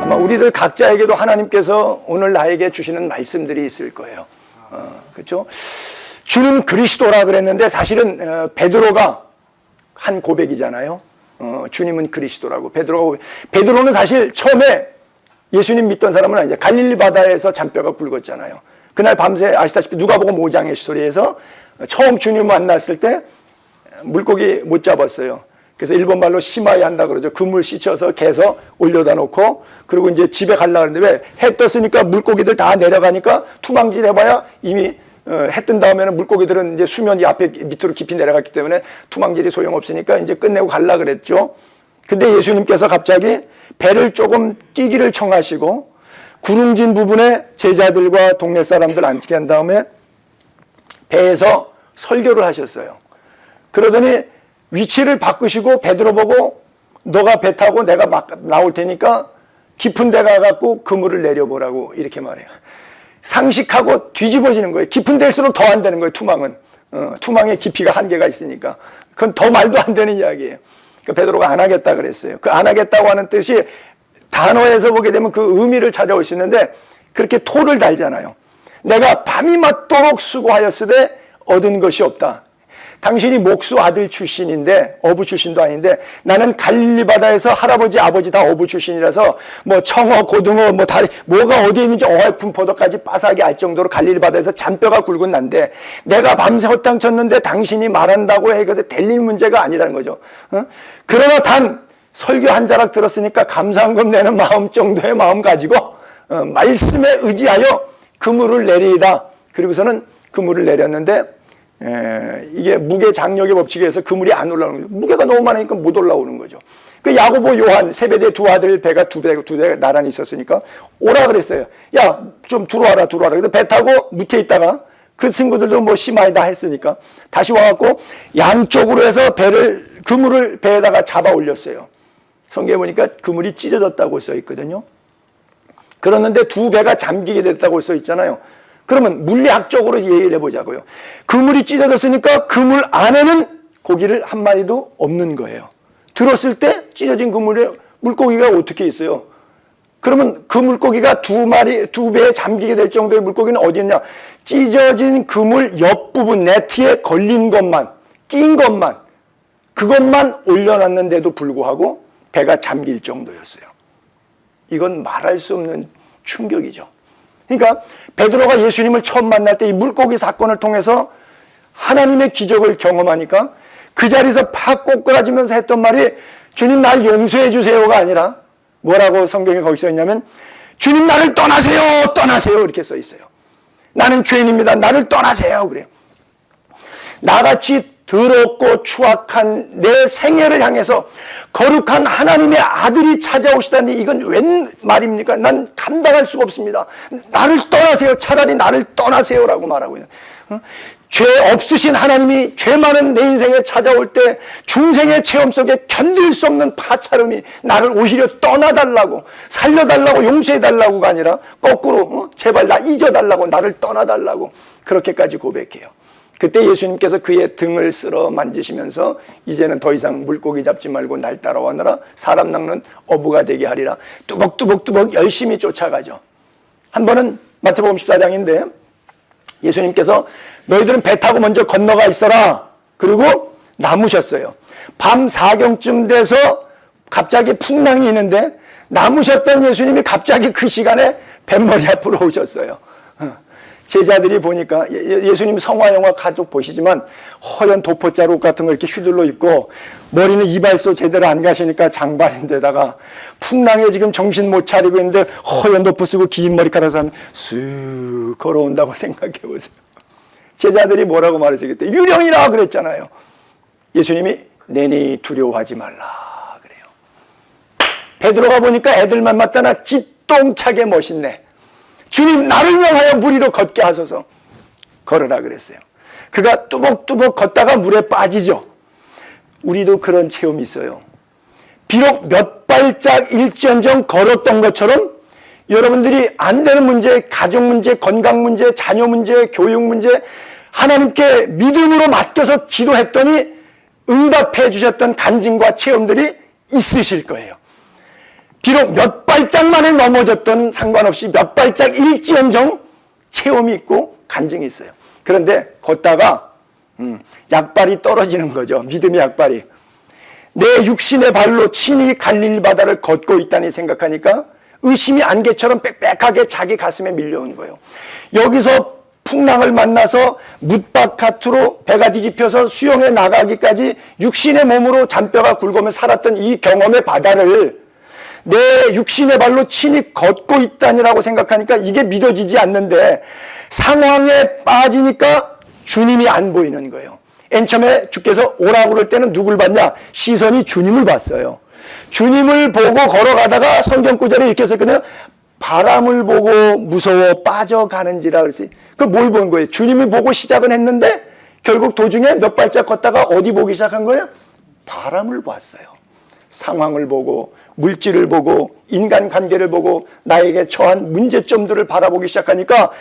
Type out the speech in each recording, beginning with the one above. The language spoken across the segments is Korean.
아마 우리들 각자에게도 하나님께서 오늘 나에게 주시는 말씀들이 있을 거예요. 그렇죠? 주는 그리스도라 그랬는데 사실은 베드로가 한 고백이잖아요. 주님은 그리스도라고. 베드로는 사실 처음에 예수님 믿던 사람은 아니죠. 갈릴리 바다에서 잔뼈가 굵었잖아요. 그날 밤새 아시다시피 누가복음 5장의 스토리에서 처음 주님 만났을 때 물고기 못 잡았어요. 그래서 일본 말로 시마이 한다 그러죠. 그물 씻어서 개서 올려다 놓고 그리고 이제 집에 가려고 하는데 왜 해 떴으니까 물고기들 다 내려가니까 투망질 해봐야 이미 해 뜬 다음에는 물고기들은 이제 수면 앞에 밑으로 깊이 내려갔기 때문에 투망질이 소용없으니까 이제 끝내고 가려고 그랬죠. 근데 예수님께서 갑자기 배를 조금 뛰기를 청하시고 구름진 부분에 제자들과 동네 사람들 앉게 한 다음에 배에서 설교를 하셨어요. 그러더니 위치를 바꾸시고 베드로 보고 너가 배 타고 내가 막 나올 테니까 깊은 데 가갖고 그물을 내려보라고 이렇게 말해요. 상식하고 뒤집어지는 거예요. 깊은 데일수록 더 안 되는 거예요. 투망은. 투망의 깊이가 한계가 있으니까. 그건 더 말도 안 되는 이야기예요. 그러니까 베드로가 안 하겠다 그랬어요. 그 안 하겠다고 하는 뜻이 단어에서 보게 되면 그 의미를 찾아올 수 있는데 그렇게 토를 달잖아요. 내가 밤이 맞도록 수고하였으되 얻은 것이 없다. 당신이 목수 아들 출신인데 어부 출신도 아닌데 나는 갈릴리 바다에서 할아버지 아버지 다 어부 출신이라서 뭐 청어 고등어 뭐 다 뭐가 어디에 있는지 어획분포도까지 빠삭하게 알 정도로 갈릴리 바다에서 잔뼈가 굵은 난데 내가 밤새 헛땅 쳤는데 당신이 말한다고 해도 될 문제가 아니라는 거죠. 그러나 단 설교 한 자락 들었으니까 감사한금 내는 마음 정도의 마음 가지고 말씀에 의지하여 그물을 내리이다. 그리고서는 그물을 내렸는데 이게 무게 장력의 법칙에 의해서 그물이 안 올라오는 거죠. 무게가 너무 많으니까 못 올라오는 거죠. 그 야고보 요한 세베대 두 아들 배가 두 대 나란히 있었으니까 오라 그랬어요. 야, 좀 들어와라. 그래서 배 타고 밑에 있다가 그 친구들도 뭐 심하이다 했으니까 다시 와갖고 양쪽으로 해서 그물을 배에다가 잡아 올렸어요. 성경에 보니까 그물이 찢어졌다고 써 있거든요. 그러는데 두 배가 잠기게 됐다고 써 있잖아요. 그러면 물리학적으로 얘기를 해보자고요. 그물이 찢어졌으니까 그물 안에는 고기를 한 마리도 없는 거예요. 들었을 때 찢어진 그물에 물고기가 어떻게 있어요? 그러면 그 물고기가 두 배에 잠기게 될 정도의 물고기는 어디 있냐? 찢어진 그물 옆부분 네트에 걸린 것만, 낀 것만, 그것만 올려놨는데도 불구하고 배가 잠길 정도였어요. 이건 말할 수 없는 충격이죠. 그러니까 베드로가 예수님을 처음 만날 때 이 물고기 사건을 통해서 하나님의 기적을 경험하니까 그 자리에서 팍 꼬꾸라지면서 했던 말이 주님 날 용서해 주세요가 아니라 뭐라고 성경에 거기 써 있냐면 주님 나를 떠나세요 이렇게 써 있어요. 나는 죄인입니다. 나를 떠나세요 그래요. 나같이 더럽고 추악한 내 생애를 향해서 거룩한 하나님의 아들이 찾아오시다니 이건 웬 말입니까? 난 감당할 수가 없습니다. 나를 떠나세요. 차라리 나를 떠나세요라고 말하고 있는. 죄 없으신 하나님이 죄 많은 내 인생에 찾아올 때 중생의 체험 속에 견딜 수 없는 파차름이 나를 오히려 떠나달라고 살려달라고 용서해달라고가 아니라 거꾸로 제발 나 잊어달라고 나를 떠나달라고 그렇게까지 고백해요. 그때 예수님께서 그의 등을 쓸어 만지시면서 이제는 더 이상 물고기 잡지 말고 날 따라오너라 사람 낚는 어부가 되게 하리라. 뚜벅뚜벅 열심히 쫓아가죠. 한 번은 마태복음 14장인데 예수님께서 너희들은 배 타고 먼저 건너가 있어라. 그리고 남으셨어요. 밤 4경쯤 돼서 갑자기 풍랑이 있는데 남으셨던 예수님이 갑자기 그 시간에 뱃머리 앞으로 오셨어요. 제자들이 보니까 예수님 성화 영화 가도 보시지만 허연 도포자루 옷 같은 거 이렇게 휘둘러 입고 머리는 이발소 제대로 안 가시니까 장발인데다가 풍랑에 지금 정신 못 차리고 있는데 허연 도포 쓰고 긴 머리카락 하면 쓱 걸어온다고 생각해 보세요. 제자들이 뭐라고 말했겠대? 유령이라 그랬잖아요. 예수님이 내니 두려워하지 말라 그래요. 베드로가 보니까 애들만 맞다나 기똥차게 멋있네. 주님 나를 명하여 물 위로 걷게 하소서. 걸으라 그랬어요. 그가 뚜벅뚜벅 걷다가 물에 빠지죠. 우리도 그런 체험이 있어요. 비록 몇 발짝 일전정 걸었던 것처럼 여러분들이 안 되는 문제, 가정 문제, 건강 문제, 자녀 문제, 교육 문제 하나님께 믿음으로 맡겨서 기도했더니 응답해 주셨던 간증과 체험들이 있으실 거예요. 비록 몇 발짝 만에 넘어졌던 상관없이 몇 발짝 일지언정 체험이 있고 간증이 있어요. 그런데 걷다가 약발이 떨어지는 거죠. 믿음의 약발이. 내 육신의 발로 친히 갈릴 바다를 걷고 있다니 생각하니까 의심이 안개처럼 빽빽하게 자기 가슴에 밀려온 거예요. 여기서 풍랑을 만나서 뭇바카트로 배가 뒤집혀서 수영해 나가기까지 육신의 몸으로 잔뼈가 굵으며 살았던 이 경험의 바다를 내 육신의 발로 친히 걷고 있다니라고 생각하니까 이게 믿어지지 않는데 상황에 빠지니까 주님이 안 보이는 거예요. 맨 처음에 주께서 오라고 그럴 때는 누굴 봤냐? 시선이 주님을 봤어요. 주님을 보고 걸어가다가 성경 구절에 이렇게 썼거든요. 바람을 보고 무서워 빠져가는지라 그랬어요. 그 뭘 본 거예요? 주님을 보고 시작은 했는데 결국 도중에 몇 발짝 걷다가 어디 보기 시작한 거예요? 바람을 봤어요. 상황을 보고 물질을 보고 인간관계를 보고 나에게 처한 문제점들을 바라보기 시작하니까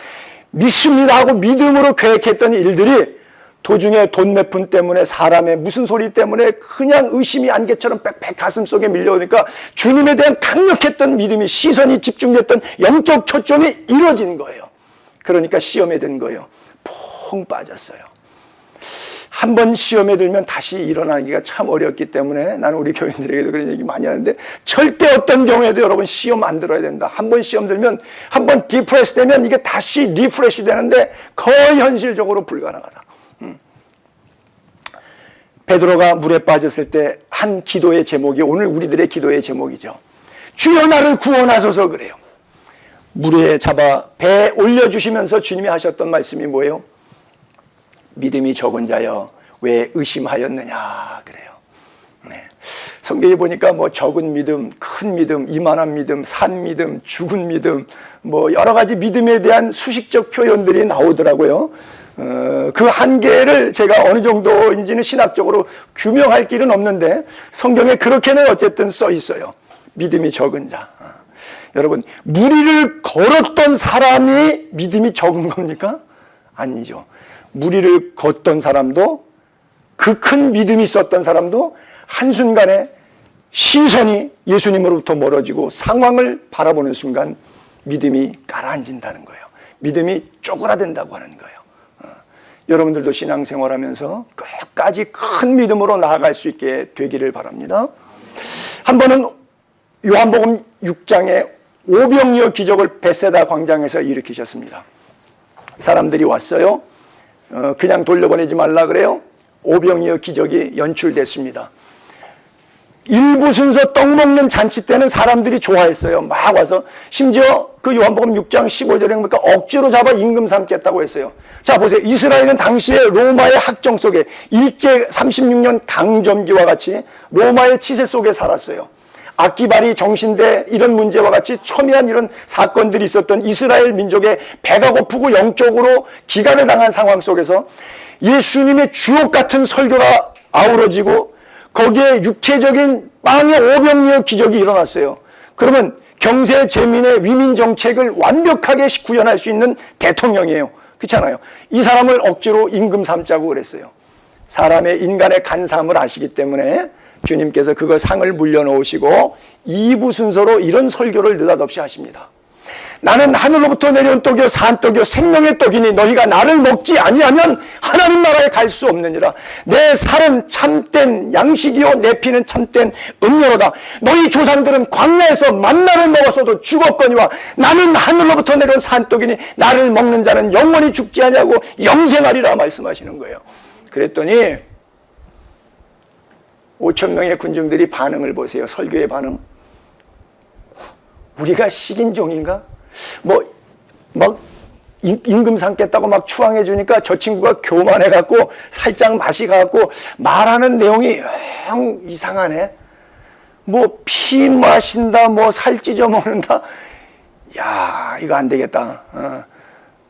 믿습니다 하고 믿음으로 계획했던 일들이 도중에 돈 몇 푼 때문에 사람의 무슨 소리 때문에 그냥 의심이 안개처럼 빽빽 가슴속에 밀려오니까 주님에 대한 강력했던 믿음이 시선이 집중됐던 영적 초점이 이루어진 거예요. 그러니까 시험에 든 거예요. 푹 빠졌어요. 한 번 시험에 들면 다시 일어나기가 참 어렵기 때문에 나는 우리 교인들에게도 그런 얘기 많이 하는데 절대 어떤 경우에도 여러분 시험 안 들어야 된다. 한 번 시험 들면 한 번 디프레스 되면 이게 다시 리프레시 되는데 거의 현실적으로 불가능하다. 베드로가 물에 빠졌을 때 한 기도의 제목이 오늘 우리들의 기도의 제목이죠. 주여 나를 구원하소서 그래요. 물에 잡아 배에 올려주시면서 주님이 하셨던 말씀이 뭐예요? 믿음이 적은 자여 왜 의심하였느냐 그래요. 네. 성경에 보니까 뭐 적은 믿음, 큰 믿음, 이만한 믿음, 산 믿음, 죽은 믿음, 뭐 여러 가지 믿음에 대한 수식적 표현들이 나오더라고요. 그 한계를 제가 어느 정도인지는 신학적으로 규명할 길은 없는데 성경에 그렇게는 어쨌든 써 있어요. 믿음이 적은 자. 여러분, 무리를 걸었던 사람이 믿음이 적은 겁니까? 아니죠. 무리를 걷던 사람도 그 큰 믿음이 있었던 사람도 한순간에 시선이 예수님으로부터 멀어지고 상황을 바라보는 순간 믿음이 가라앉는다는 거예요. 믿음이 쪼그라든다고 하는 거예요. 여러분들도 신앙생활하면서 끝까지 큰 믿음으로 나아갈 수 있게 되기를 바랍니다. 한 번은 요한복음 6장에 오병이어 기적을 베세다 광장에서 일으키셨습니다. 사람들이 왔어요. 그냥 돌려보내지 말라 그래요. 오병이어 기적이 연출됐습니다. 일부 순서 떡 먹는 잔치 때는 사람들이 좋아했어요. 막 와서 심지어 그 요한복음 6장 15절에 보니까 억지로 잡아 임금 삼겠다고 했어요. 자 보세요. 이스라엘은 당시에 로마의 학정 속에 일제 36년 강점기와 같이 로마의 치세 속에 살았어요. 악기발이 정신대 이런 문제와 같이 첨예한 이런 사건들이 있었던 이스라엘 민족의 배가 고프고 영적으로 기간을 당한 상황 속에서 예수님의 주옥 같은 설교가 아우러지고 거기에 육체적인 빵의 오병이어 기적이 일어났어요. 그러면 경제 재민의 위민 정책을 완벽하게 구현할 수 있는 대통령이에요. 그렇잖아요. 이 사람을 억지로 임금 삼자고 그랬어요. 사람의 인간의 간사함을 아시기 때문에 주님께서 그거 상을 물려놓으시고 2부 순서로 이런 설교를 느닷없이 하십니다. 나는 하늘로부터 내려온 떡이요 산떡이요 생명의 떡이니 너희가 나를 먹지 아니하면 하나님 나라에 갈 수 없느니라. 내 살은 참된 양식이요 내 피는 참된 음료로다. 너희 조상들은 광야에서 만나를 먹었어도 죽었거니와 나는 하늘로부터 내려온 산떡이니 나를 먹는 자는 영원히 죽지 아니하고 영생하리라 말씀하시는 거예요. 그랬더니 5,000명의 군중들이 반응을 보세요. 설교의 반응. 우리가 식인종인가? 막 임금 삼겠다고 막 추앙해 주니까 저 친구가 교만해 갖고 살짝 맛이 가갖고 말하는 내용이 영 이상하네. 뭐 피 마신다, 뭐 살 찢어 먹는다. 야, 이거 안 되겠다.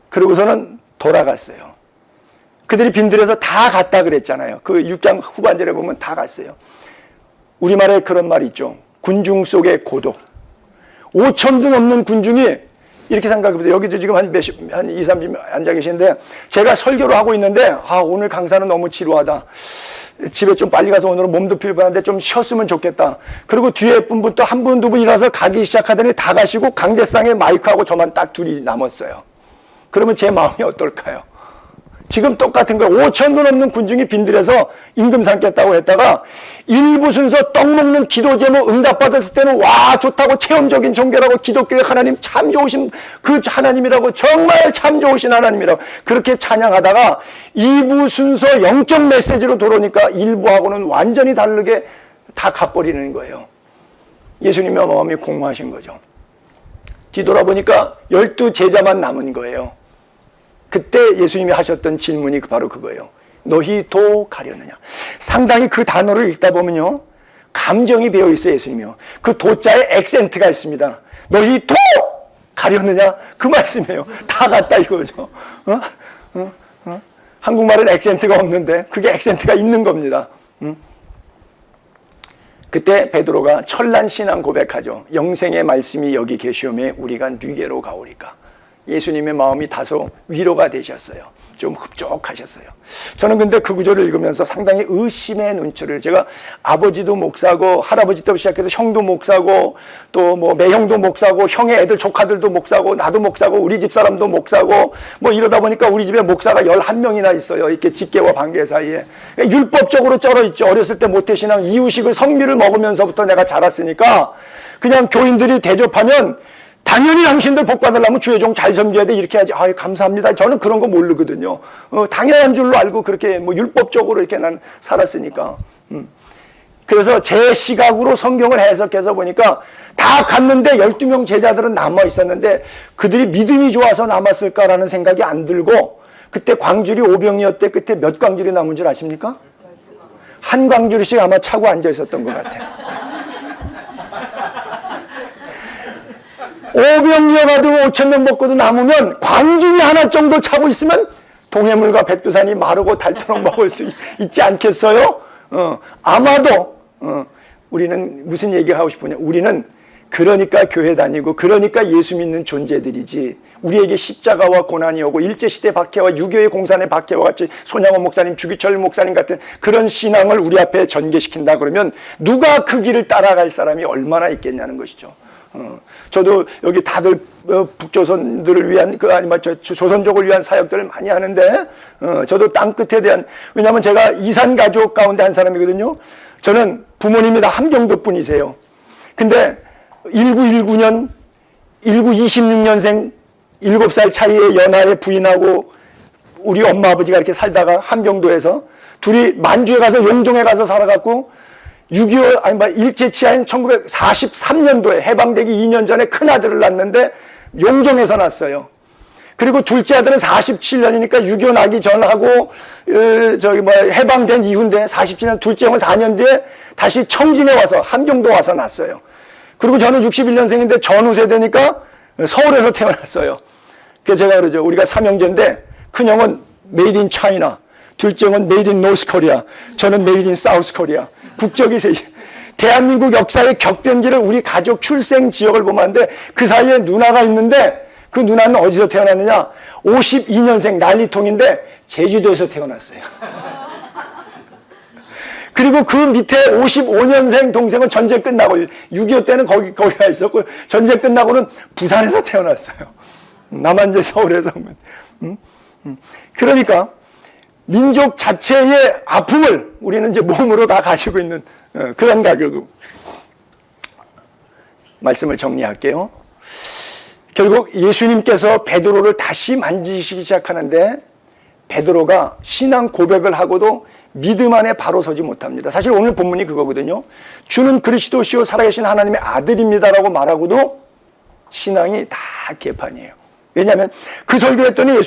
그러고서는 돌아갔어요. 그들이 빈들여서 다 갔다 그랬잖아요. 그 6장 후반절에 보면 다 갔어요. 우리말에 그런 말이 있죠. 군중 속의 고독. 5,000도 넘는 군중이 이렇게 생각해보세요. 여기도 지금 한 2, 30명 앉아 계시는데 제가 설교를 하고 있는데 오늘 강사는 너무 지루하다. 집에 좀 빨리 가서 오늘은 몸도 피곤한데 좀 쉬었으면 좋겠다. 그리고 뒤에 분부터 한 분, 두 분 일어나서 가기 시작하더니 다 가시고 강대상에 마이크하고 저만 딱 둘이 남았어요. 그러면 제 마음이 어떨까요? 지금 똑같은 거예요. 5,000도 넘는 군중이 빈들에서 임금 삼겠다고 했다가 일부 순서 떡 먹는 기도 제목 응답받았을 때는 와 좋다고 체험적인 종교라고 기독교의 하나님 참 좋으신 그 하나님이라고 정말 참 좋으신 하나님이라고 그렇게 찬양하다가 2부 순서 영적 메시지로 들어오니까 1부하고는 완전히 다르게 다 가버리는 거예요. 예수님의 마음이 공허하신 거죠. 뒤돌아보니까 12 제자만 남은 거예요. 그때 예수님이 하셨던 질문이 바로 그거예요. 너희 도 가려느냐. 상당히 그 단어를 읽다 보면요. 감정이 배어 있어요, 예수님이요. 그 도자에 액센트가 있습니다. 너희 도 가려느냐. 그 말씀이에요. 다 갔다 이거죠. 한국말은 액센트가 없는데 그게 액센트가 있는 겁니다. 그때 베드로가 철난 신앙 고백하죠. 영생의 말씀이 여기 계시오매 우리가 뉘게로 가오리까. 예수님의 마음이 다소 위로가 되셨어요. 좀 흡족하셨어요. 저는 근데 그 구절을 읽으면서 상당히 의심의 눈초리를 제가 아버지도 목사고 할아버지 때부터 시작해서 형도 목사고 또 뭐 매형도 목사고 형의 애들 조카들도 목사고 나도 목사고 우리 집 사람도 목사고 뭐 이러다 보니까 우리 집에 목사가 11명이나 있어요. 이렇게 직계와 반계 사이에. 율법적으로 쩔어 있죠. 어렸을 때 모태신앙 이유식을 성미를 먹으면서부터 내가 자랐으니까 그냥 교인들이 대접하면 당연히 당신들 복 받으려면 주의 종 잘 섬겨야 돼 이렇게 하지. 감사합니다. 저는 그런 거 모르거든요. 당연한 줄로 알고 그렇게 뭐 율법적으로 이렇게 난 살았으니까. 그래서 제 시각으로 성경을 해석해서 보니까 다 갔는데 12명 제자들은 남아 있었는데 그들이 믿음이 좋아서 남았을까라는 생각이 안 들고 그때 광줄이 5병이었대. 끝에 몇 광줄이 남은 줄 아십니까? 한 광줄씩 아마 차고 앉아 있었던 것 같아요. 5병이어가지고 5,000명 먹고도 남으면 광준이 하나 정도 차고 있으면 동해물과 백두산이 마르고 닳도록 먹을 수 있지 않겠어요? 아마도 우리는 무슨 얘기를 하고 싶으냐. 우리는 그러니까 교회 다니고 그러니까 예수 믿는 존재들이지 우리에게 십자가와 고난이 오고 일제시대 박해와 유교의 공산의 박해와 같이 손양원 목사님, 주기철 목사님 같은 그런 신앙을 우리 앞에 전개시킨다 그러면 누가 그 길을 따라갈 사람이 얼마나 있겠냐는 것이죠. 저도 여기 다들 북조선들을 위한 조선족을 위한 사역들을 많이 하는데 저도 땅끝에 대한 왜냐하면 제가 이산 가족 가운데 한 사람이거든요. 저는 부모님이 다 함경도 분이세요. 근데 1919년 1926년생 7살 차이의 연하의 부인하고 우리 엄마 아버지가 이렇게 살다가 함경도에서 둘이 만주에 가서 용종에 가서 살아갖고 6.25 일제치하인 1943년도에 해방되기 2년 전에 큰아들을 낳았는데 용종에서 낳았어요. 그리고 둘째 아들은 47년이니까 6.25 나기 전하고 해방된 이후인데 47년 둘째 형은 4년 뒤에 다시 청진에 와서 함경도 와서 낳았어요. 그리고 저는 61년생인데 전후 세대니까 서울에서 태어났어요. 그래서 제가 그러죠. 우리가 삼형제인데 큰형은 메이드 인 차이나, 둘째 형은 메이드 인 노스 코리아, 저는 메이드 인 사우스 코리아. 국적이 대한민국 역사의 격변기를 우리 가족 출생 지역을 보면 하는데 그 사이에 누나가 있는데 그 누나는 어디서 태어났느냐 52년생 난리통인데 제주도에서 태어났어요. 그리고 그 밑에 55년생 동생은 전쟁 끝나고 6.25 때는 거기가 있었고 전쟁 끝나고는 부산에서 태어났어요. 나만 이제 서울에서 그러니까 민족 자체의 아픔을 우리는 이제 몸으로 다 가지고 있는 그런 가격. 말씀을 정리할게요. 결국 예수님께서 베드로를 다시 만지시기 시작하는데 베드로가 신앙 고백을 하고도 믿음 안에 바로 서지 못합니다. 사실 오늘 본문이 그거거든요. 주는 그리스도시요 살아계신 하나님의 아들입니다라고 말하고도 신앙이 다 개판이에요. 왜냐하면 그 설교했더니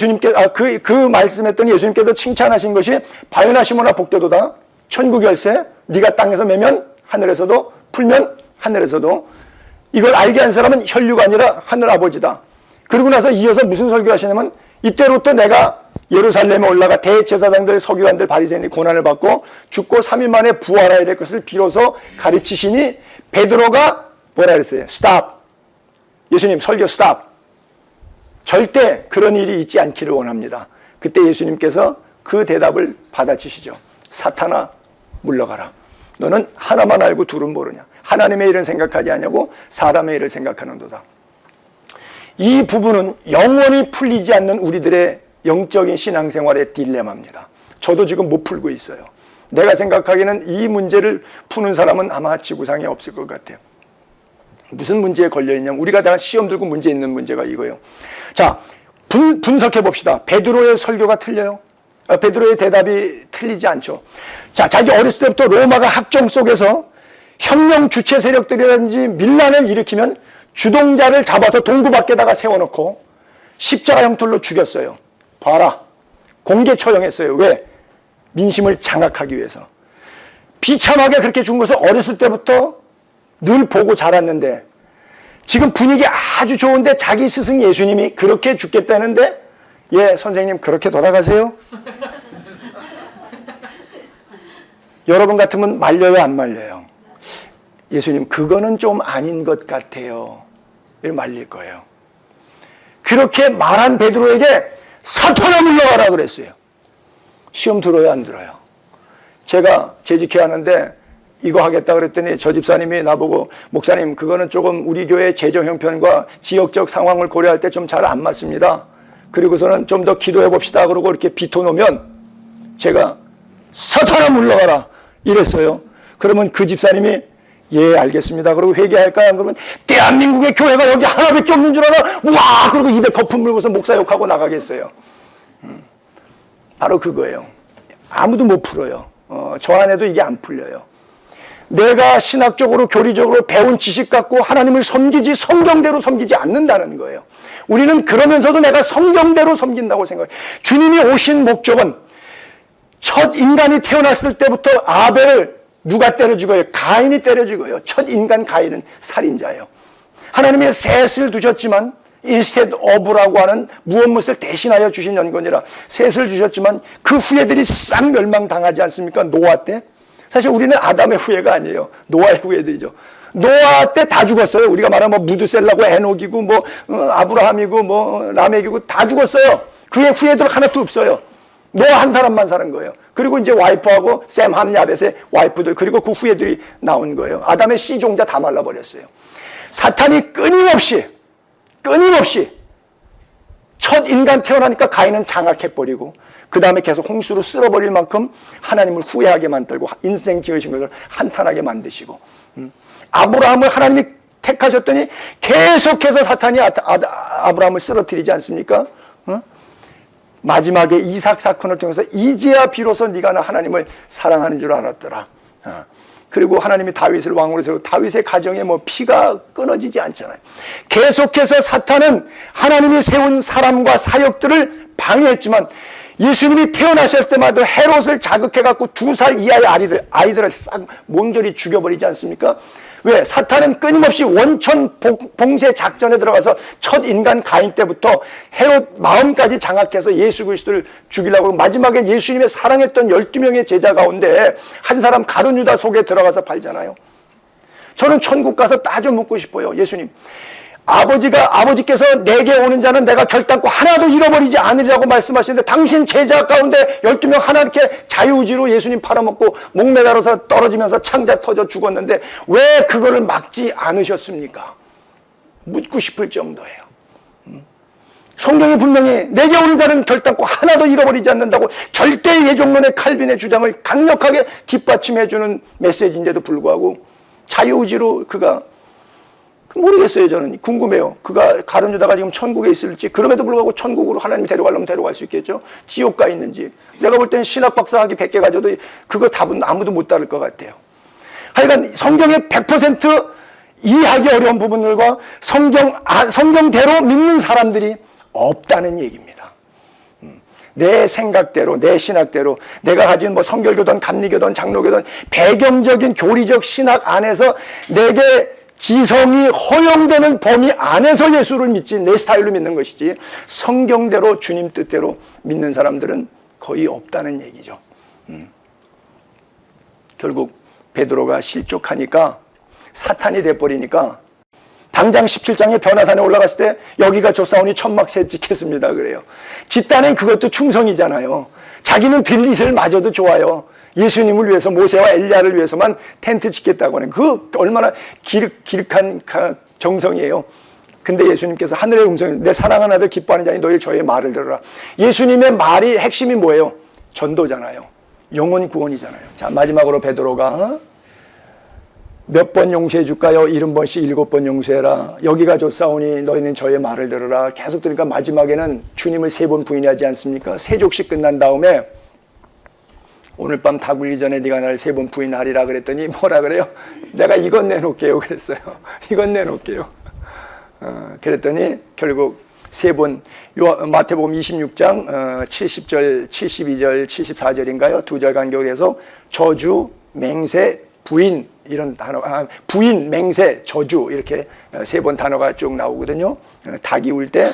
그 말씀했더니 예수님께서 칭찬하신 것이 바요나 시몬아 복되도다. 천국 열쇠 네가 땅에서 매면 하늘에서도 풀면 하늘에서도. 이걸 알게 한 사람은 혈류가 아니라 하늘 아버지다. 그러고 나서 이어서 무슨 설교하시냐면 이때로부터 내가 예루살렘에 올라가 대제사장들 서기관들 바리새인의 고난을 받고 죽고 3일 만에 부활해야 될 것을 비로소 가르치시니 베드로가 뭐라 그랬어요? 스탑. 예수님 설교 스탑. 절대 그런 일이 있지 않기를 원합니다. 그때 예수님께서 그 대답을 받아치시죠. 사탄아 물러가라. 너는 하나만 알고 둘은 모르냐. 하나님의 일은 생각하지 않냐고 사람의 일을 생각하는도다. 이 부분은 영원히 풀리지 않는 우리들의 영적인 신앙생활의 딜레마입니다. 저도 지금 못 풀고 있어요. 내가 생각하기에는 이 문제를 푸는 사람은 아마 지구상에 없을 것 같아요. 무슨 문제에 걸려있냐면 우리가 다 시험 들고 문제 있는 문제가 이거예요. 자, 분석해 봅시다. 베드로의 설교가 틀려요? 베드로의 대답이 틀리지 않죠. 자, 자기 어렸을 때부터 로마가 학종 속에서 혁명 주체 세력들이라든지 밀란을 일으키면 주동자를 잡아서 동구 밖에다가 세워놓고 십자가 형틀로 죽였어요. 봐라. 공개 처형했어요. 왜? 민심을 장악하기 위해서. 비참하게 그렇게 죽은 것을 어렸을 때부터 늘 보고 자랐는데 지금 분위기 아주 좋은데 자기 스승 예수님이 그렇게 죽겠다는데 예, 선생님 그렇게 돌아가세요? 여러분 같으면 말려요, 안 말려요? 예수님 그거는 좀 아닌 것 같아요. 이렇게 말릴 거예요. 그렇게 말한 베드로에게 사탄아 물러가라 그랬어요. 시험 들어요, 안 들어요? 제가 재직해야 하는데 이거 하겠다 그랬더니 저 집사님이 나보고 목사님 그거는 조금 우리 교회 재정 형편과 지역적 상황을 고려할 때 좀 잘 안 맞습니다. 그리고서는 좀 더 기도해 봅시다 그러고 이렇게 비토놓으면 제가 사탄아 물러가라 이랬어요. 그러면 그 집사님이 예 알겠습니다. 그리고 회개할까요? 그러면 대한민국의 교회가 여기 하나밖에 없는 줄 알아? 와 그리고 입에 거품 물고서 목사 욕하고 나가겠어요. 바로 그거예요. 아무도 못 풀어요. 저 안에도 이게 안 풀려요. 내가 신학적으로 교리적으로 배운 지식 갖고 하나님을 섬기지 성경대로 섬기지 않는다는 거예요. 우리는 그러면서도 내가 성경대로 섬긴다고 생각해요. 주님이 오신 목적은 첫 인간이 태어났을 때부터 아벨을 누가 때려 죽어요? 가인이 때려 죽어요. 첫 인간 가인은 살인자예요. 하나님이 셋을 두셨지만 instead of라고 하는 무엇무엇을 대신하여 주신 연건이라 셋을 주셨지만 그 후예들이 싹 멸망당하지 않습니까? 노아 때. 사실 우리는 아담의 후예가 아니에요. 노아의 후예들이죠. 노아 때 다 죽었어요. 우리가 말하면 뭐 무드셀라고 에녹이고 뭐 아브라함이고 뭐 라멕이고 다 죽었어요. 그의 후예들 하나도 없어요. 노아 한 사람만 사는 거예요. 그리고 이제 와이프하고 셈, 함, 야벳의 와이프들 그리고 그 후예들이 나온 거예요. 아담의 씨종자 다 말라버렸어요. 사탄이 끊임없이 첫 인간 태어나니까 가인은 장악해버리고 그 다음에 계속 홍수로 쓸어버릴 만큼 하나님을 후회하게 만들고 인생 지으신 것을 한탄하게 만드시고 아브라함을 하나님이 택하셨더니 계속해서 사탄이 아브라함을 쓰러뜨리지 않습니까? 마지막에 이삭 사건을 통해서 이제야 비로소 네가 나 하나님을 사랑하는 줄 알았더라. 그리고 하나님이 다윗을 왕으로 세우고 다윗의 가정에 뭐 피가 끊어지지 않잖아요. 계속해서 사탄은 하나님이 세운 사람과 사역들을 방해했지만 예수님이 태어나실 때마다 헤롯을 자극해갖고 2살 이하의 아이들을 싹 몽졸히 죽여버리지 않습니까? 왜? 사탄은 끊임없이 원천 봉쇄 작전에 들어가서 첫 인간 가인 때부터 헤롯 마음까지 장악해서 예수 그리스도를 죽이려고 마지막에 예수님의 사랑했던 12명의 제자 가운데 한 사람 가룟 유다 속에 들어가서 팔잖아요. 저는 천국 가서 따져 묻고 싶어요. 예수님, 아버지께서 내게 오는 자는 내가 결단코 하나도 잃어버리지 않으리라고 말씀하시는데 당신 제자 가운데 12명 하나 이렇게 자유의지로 예수님 팔아먹고 목매달아서 떨어지면서 창자 터져 죽었는데 왜 그거를 막지 않으셨습니까? 묻고 싶을 정도예요. 성경이 분명히 내게 오는 자는 결단코 하나도 잃어버리지 않는다고 절대 예종론의 칼빈의 주장을 강력하게 뒷받침해주는 메시지인데도 불구하고 자유의지로 그가 모르겠어요. 저는 궁금해요. 그가 가룟 유다가 지금 천국에 있을지 그럼에도 불구하고 천국으로 하나님이 데려가려면 데려갈 수 있겠죠. 지옥 가 있는지 내가 볼 때는 신학 박사 학위 100개 가져도 그거 답은 아무도 못 다룰 것 같아요. 하여간 성경의 100% 이해하기 어려운 부분들과 성경대로 믿는 사람들이 없다는 얘기입니다. 내 생각대로 내 신학대로 내가 가진 뭐 성결교든 감리교든 장로교든 배경적인 교리적 신학 안에서 내게 지성이 허용되는 범위 안에서 예수를 믿지 내 스타일로 믿는 것이지 성경대로 주님 뜻대로 믿는 사람들은 거의 없다는 얘기죠. 결국 베드로가 실족하니까 사탄이 돼버리니까 당장 17장에 변화산에 올라갔을 때 여기가 좋사오니 천막새 짓겠습니다 그래요. 짓다는 그것도 충성이잖아요. 자기는 들릿을 마저도 좋아요. 예수님을 위해서 모세와 엘리야를 위해서만 텐트 짓겠다고 하는 그 얼마나 기륵한 정성이에요. 근데 예수님께서 하늘의 음성이 내 사랑하는 아들 기뻐하는 자니 너희 저의 말을 들으라. 예수님의 말이 핵심이 뭐예요? 전도잖아요. 영혼 구원이잖아요. 자, 마지막으로 베드로가 몇 번 용서해 줄까요? 70번씩 7번 용서해라. 여기가 좋사오니 너희는 저의 말을 들으라. 계속 들으니까 마지막에는 주님을 3번 부인하지 않습니까? 3족씩 끝난 다음에 오늘 밤 다 굴기 전에 네가 나를 3번 부인하리라 그랬더니 뭐라 그래요? 내가 이건 내놓을게요 그랬어요. 이건 내놓을게요. 그랬더니 결국 3번 마태복음 26장 70절, 72절, 74절인가요? 2절 간격에서 저주, 맹세, 부인 이런 단어, 부인, 맹세, 저주 이렇게 3번 단어가 쭉 나오거든요. 닭이 울 때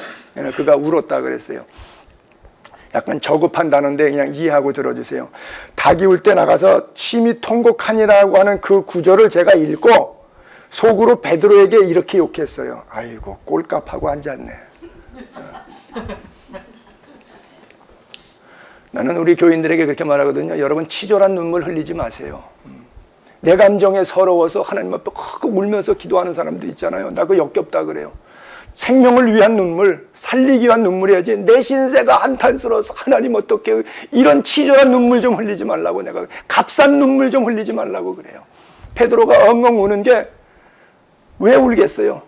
그가 울었다 그랬어요. 약간 저급한 단어인데 그냥 이해하고 들어주세요. 닭이 울 때 나가서 심히 통곡하니라고 하는 그 구절을 제가 읽고 속으로 베드로에게 이렇게 욕했어요. 아이고 꼴값하고 앉았네. 나는 우리 교인들에게 그렇게 말하거든요. 여러분 치졸한 눈물 흘리지 마세요. 내 감정에 서러워서 하나님 앞에 꼭 울면서 기도하는 사람도 있잖아요. 나 그거 역겹다 그래요. 생명을 위한 눈물, 살리기 위한 눈물이야지 내 신세가 한탄스러워서 하나님 어떻게 이런 치졸한 눈물 좀 흘리지 말라고 내가 값싼 눈물 좀 흘리지 말라고 그래요. 베드로가 엉엉 우는 게 왜 울겠어요?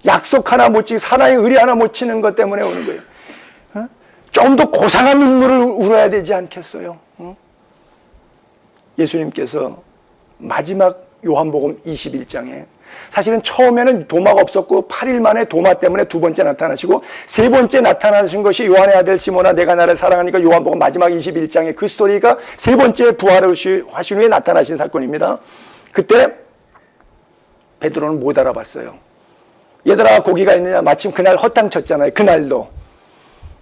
약속 하나 못 지키고 사나이 의리 하나 못 치는 것 때문에 우는 거예요. 좀 더 고상한 눈물을 울어야 되지 않겠어요? 예수님께서 마지막 요한복음 21장에 사실은 처음에는 도마가 없었고 8일 만에 도마 때문에 2번째 나타나시고 3번째 나타나신 것이 요한의 아들 시몬아 내가 나를 사랑하니까 요한복음 마지막 21장에 그 스토리가 3번째 부활을 하신 후에 나타나신 사건입니다. 그때 베드로는 못 알아봤어요. 얘들아 고기가 있느냐? 마침 그날 허탕 쳤잖아요. 그날도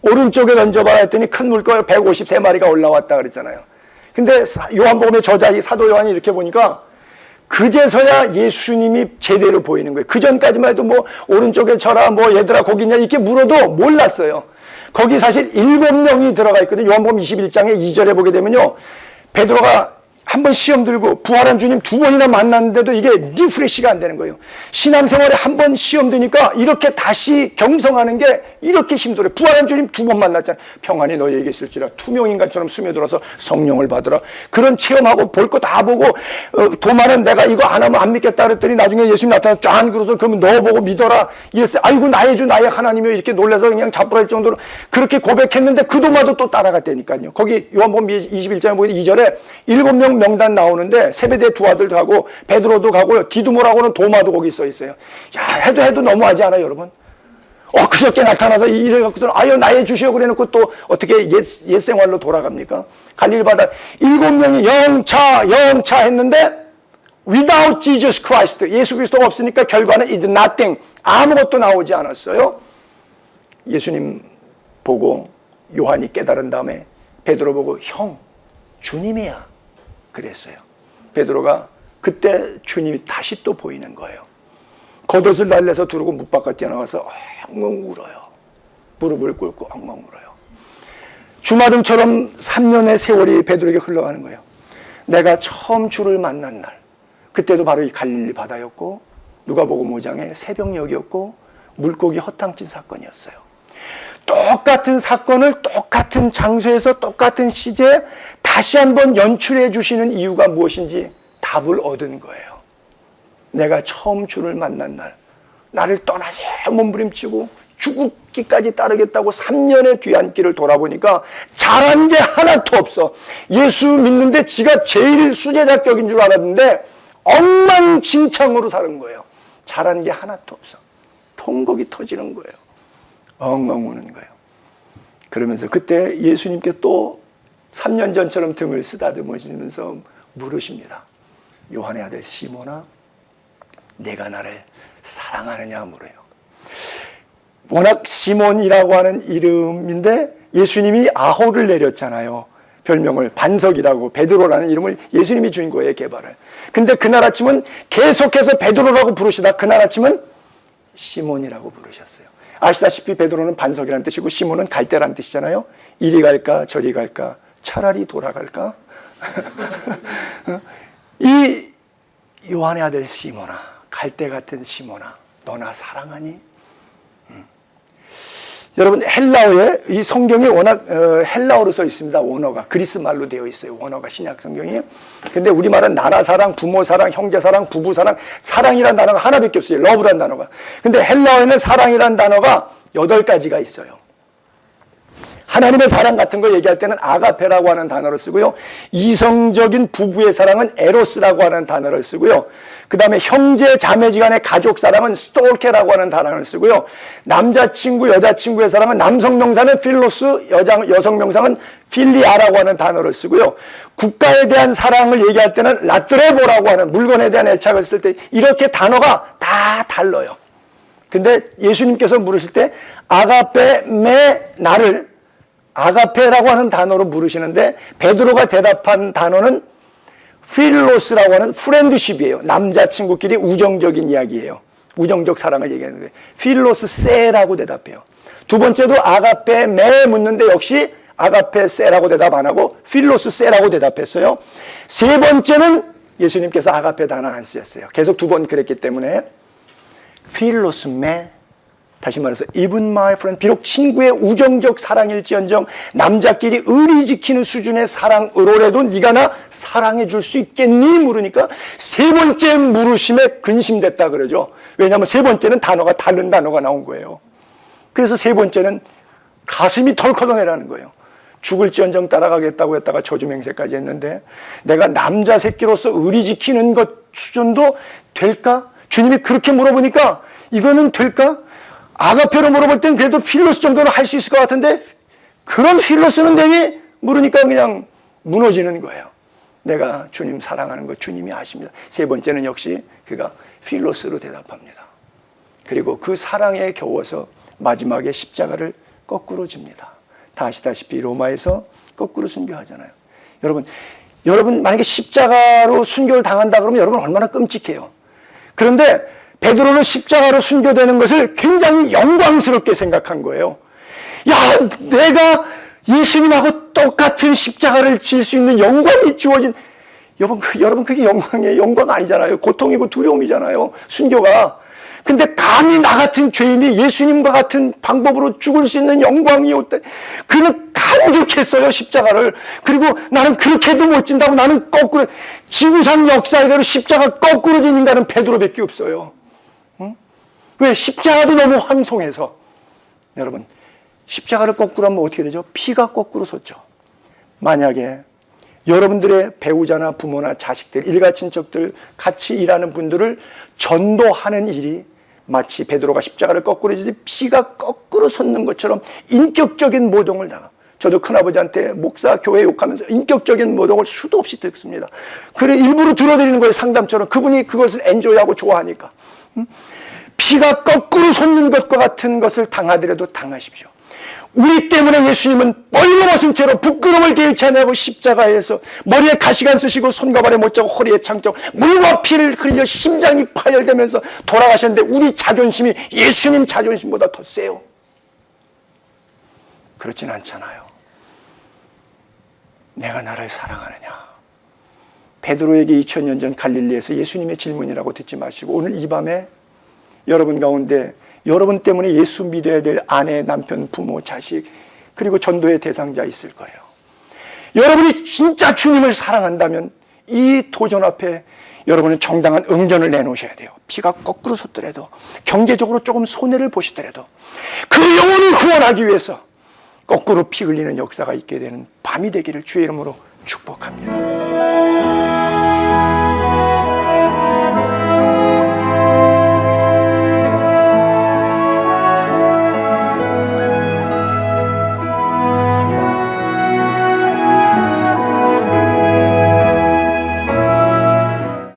오른쪽에 던져봐라 했더니 큰 물고기 153마리가 올라왔다 그랬잖아요. 근데 요한복음의 저자 사도 요한이 이렇게 보니까 그제서야 예수님이 제대로 보이는 거예요. 그 전까지만 해도 뭐 오른쪽에 쳐라 뭐 얘들아 거기 있냐 이렇게 물어도 몰랐어요. 거기 사실 7명이 들어가 있거든요. 요한복음 21장에 2절에 보게 되면요. 베드로가 한 번 시험 들고 부활한 주님 2번이나 만났는데도 이게 리프레시가 안 되는 거예요. 신앙생활에 한 번 시험 드니까 이렇게 다시 경성하는 게 이렇게 힘들어요. 부활한 주님 2번 만났잖아요. 평안이 너희에게 있을지라 투명인간처럼 스며들어서 성령을 받으라. 그런 체험하고 볼 거 다 보고 도마는 내가 이거 안 하면 안 믿겠다 그랬더니 나중에 예수님 나타나서 쫙 그러서 그러면 너 보고 믿어라. 이랬어요. 아이고 나의 주 나의 하나님이요 이렇게 놀라서 그냥 자빠질 정도로 그렇게 고백했는데 그 도마도 또 따라갔다니까요. 거기 요한복음 21장에 보면 2절에 7명 명단 나오는데 세베대 두 아들도 가고 베드로도 가고요. 디두모라고는 도마도 거기 써 있어요. 야 해도 너무하지 않아요 여러분? 그저께 나타나서 이래갖고서 아유 나의 주시오 그래놓고 또 어떻게 옛 생활로 돌아갑니까? 갈릴리 바다 7명이 영차 했는데 without Jesus Christ 예수 그리스도가 없으니까 결과는 is nothing 아무것도 나오지 않았어요. 예수님 보고 요한이 깨달은 다음에 베드로 보고 형 주님이야 그랬어요. 베드로가 그때 주님이 다시 또 보이는 거예요. 겉옷을 날려서 두르고 문 밖에 뛰어나가서 엉엉 울어요. 무릎을 꿇고 엉엉 울어요. 주마등처럼 3년의 세월이 베드로에게 흘러가는 거예요. 내가 처음 주를 만난 날 그때도 바로 이 갈릴리 바다였고 누가복음 5장의 새벽녘이었고 물고기 허탕친 사건이었어요. 똑같은 사건을 똑같은 장소에서 똑같은 시제에 다시 한번 연출해 주시는 이유가 무엇인지 답을 얻은 거예요. 내가 처음 주를 만난 날 나를 떠나지 몸부림치고 죽기까지 따르겠다고 3년의 뒤안길을 돌아보니까 잘한 게 하나도 없어. 예수 믿는데 지가 제일 수제자격인 줄 알았는데 엉망진창으로 사는 거예요. 잘한 게 하나도 없어. 통곡이 터지는 거예요. 엉엉 우는 거예요. 그러면서 그때 예수님께 또 3년 전처럼 등을 쓰다듬으시면서 물으십니다. 요한의 아들 시몬아 내가 나를 사랑하느냐 물어요. 워낙 시몬이라고 하는 이름인데 예수님이 아호를 내렸잖아요. 별명을 반석이라고 베드로라는 이름을 예수님이 준 거예요. 개발을. 근데 그날 아침은 계속해서 베드로라고 부르시다 그날 아침은 시몬이라고 부르셨어요. 아시다시피 베드로는 반석이라는 뜻이고 시몬은 갈대라는 뜻이잖아요. 이리 갈까 저리 갈까 차라리 돌아갈까? 이 요한의 아들 시몬아, 갈대 같은 시몬아, 너나 사랑하니? 여러분, 헬라어에 이 성경이 워낙 헬라어로 써 있습니다. 원어가 그리스 말로 되어 있어요. 원어가 신약 성경이. 근데 우리말은 나라 사랑, 부모 사랑, 형제 사랑, 부부 사랑, 사랑이란 단어가 하나밖에 없어요. 러브란 단어가. 근데 헬라어에는 사랑이란 단어가 8가지가 있어요. 하나님의 사랑 같은 거 얘기할 때는 아가페라고 하는 단어를 쓰고요. 이성적인 부부의 사랑은 에로스라고 하는 단어를 쓰고요. 그 다음에 형제 자매지간의 가족 사랑은 스톨케라고 하는 단어를 쓰고요. 남자친구 여자친구의 사랑은 남성 명사는 필로스, 여성 명사는 필리아라고 하는 단어를 쓰고요. 국가에 대한 사랑을 얘기할 때는 라트레보라고 하는 물건에 대한 애착을 쓸 때 이렇게 단어가 다 달라요. 근데 예수님께서 물으실 때 아가페 메 나를 아가페라고 하는 단어로 물으시는데 베드로가 대답한 단어는 필로스라고 하는 프렌드십이에요. 남자친구끼리 우정적인 이야기예요. 우정적 사랑을 얘기하는 거예요. 필로스 세라고 대답해요. 두 번째도 아가페 메 묻는데 역시 아가페 세라고 대답 안 하고 필로스 세라고 대답했어요. 세 번째는 예수님께서 아가페 단어 안 쓰셨어요. 계속 2번 그랬기 때문에 필로스 메, 다시 말해서 even my friend, 비록 친구의 우정적 사랑일지언정 남자끼리 의리 지키는 수준의 사랑으로라도 네가 나 사랑해 줄 수 있겠니? 물으니까 세 번째 물으심에 근심됐다 그러죠. 왜냐하면 세 번째는 단어가 다른 단어가 나온 거예요. 그래서 세 번째는 가슴이 덜커덩해라는 거예요. 죽을지언정 따라가겠다고 했다가 저주맹세까지 했는데 내가 남자 새끼로서 의리 지키는 것 수준도 될까? 주님이 그렇게 물어보니까 이거는 될까? 아가페로 물어볼 땐 그래도 필로스 정도는 할 수 있을 것 같은데 그런 필로스는 되니? 물으니까 그냥 무너지는 거예요. 내가 주님 사랑하는 거 주님이 아십니다. 세 번째는 역시 그가 필로스로 대답합니다. 그리고 그 사랑에 겨워서 마지막에 십자가를 거꾸로 집니다. 다 아시다시피 로마에서 거꾸로 순교하잖아요. 여러분 만약에 십자가로 순교를 당한다 그러면 여러분 얼마나 끔찍해요. 그런데 베드로는 십자가로 순교되는 것을 굉장히 영광스럽게 생각한 거예요. 야, 내가 예수님하고 똑같은 십자가를 질 수 있는 영광이 주어진, 여러분 그게 영광이에요. 영광 아니잖아요. 고통이고 두려움이잖아요. 순교가. 근데 감히 나 같은 죄인이 예수님과 같은 방법으로 죽을 수 있는 영광이 어때? 그는 감격했어요, 십자가를. 그리고 나는 그렇게도 못 진다고 나는 거꾸로, 지구상 역사대로 십자가 거꾸로 진 인간은 베드로밖에 없어요. 왜? 십자가도 너무 황송해서. 여러분, 십자가를 거꾸로 하면 어떻게 되죠? 피가 거꾸로 솟죠. 만약에 여러분들의 배우자나 부모나 자식들, 일가 친척들, 같이 일하는 분들을 전도하는 일이 마치 베드로가 십자가를 거꾸로 지듯 피가 거꾸로 솟는 것처럼 인격적인 모독을 당하. 저도 큰아버지한테 목사 교회 욕하면서 인격적인 모독을 수도 없이 듣습니다. 그래 일부러 들어드리는 거예요. 상담처럼. 그분이 그것을 엔조이하고 좋아하니까. 피가 거꾸로 솟는 것과 같은 것을 당하더라도 당하십시오. 우리 때문에 예수님은 뻘쭘하신 채로 부끄러움을 개의치 않고 십자가에서 머리에 가시관 쓰시고 손과 발에 못자고 허리에 창정 물과 피를 흘려 심장이 파열되면서 돌아가셨는데 우리 자존심이 예수님 자존심보다 더 세요? 그렇진 않잖아요. 내가 나를 사랑하느냐? 베드로에게 2000년 전 갈릴리에서 예수님의 질문이라고 듣지 마시고 오늘 이 밤에 여러분 가운데 여러분 때문에 예수 믿어야 될 아내, 남편, 부모, 자식 그리고 전도의 대상자 있을 거예요. 여러분이 진짜 주님을 사랑한다면 이 도전 앞에 여러분은 정당한 응전을 내놓으셔야 돼요. 피가 거꾸로 솟더라도 경제적으로 조금 손해를 보시더라도 그 영혼을 구원하기 위해서 거꾸로 피 흘리는 역사가 있게 되는 밤이 되기를 주의 이름으로 축복합니다.